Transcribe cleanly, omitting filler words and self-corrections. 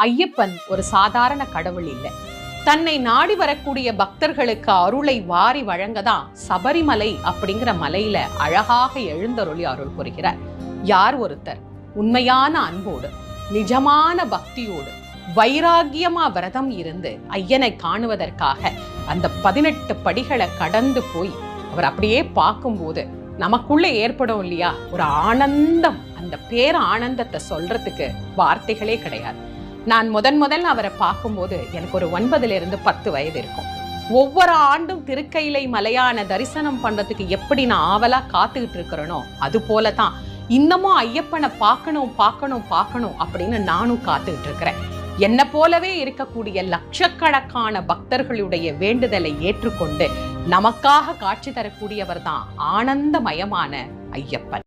ஐயப்பன் ஒரு சாதாரண கடவுள் இல்லை. தன்னை நாடி வரக்கூடிய பக்தர்களுக்கு அருளை வாரி வழங்கதான் சபரிமலை அப்படிங்கிற மலையில அழகாக எழுந்தருளி அருள் புரிகிறார். யார் ஒருத்தர் உண்மையான அன்போடு நிஜமான பக்தியோடு வைராகியமா விரதம் இருந்து ஐயனை காணுவதற்காக அந்த 18 படிகளை கடந்து போய் அவர் அப்படியே பார்க்கும்போது நமக்குள்ள ஏற்படும் இல்லையா ஒரு ஆனந்தம், அந்த பேர் ஆனந்தத்தை சொல்றதுக்கு வார்த்தைகளே கிடையாது. நான் முதல்ல அவரை பார்க்கும்போது எனக்கு ஒரு 9 to 10 வயது இருக்கும். ஒவ்வொரு ஆண்டும் திருக்கையிலை மலையான தரிசனம் பண்றதுக்கு எப்படி நான் ஆவலா காத்துக்கிட்டு இருக்கிறேனோ அது போலதான் இன்னமும் ஐயப்பனை பார்க்கணும் அப்படின்னு நானும் காத்துக்கிட்டு இருக்கிறேன். என்ன போலவே இருக்கக்கூடிய லட்சக்கணக்கான பக்தர்களுடைய வேண்டுதலை ஏற்றுக்கொண்டு நமக்காக காட்சி தரக்கூடியவர் தான் ஆனந்தமயமான ஐயப்பன்.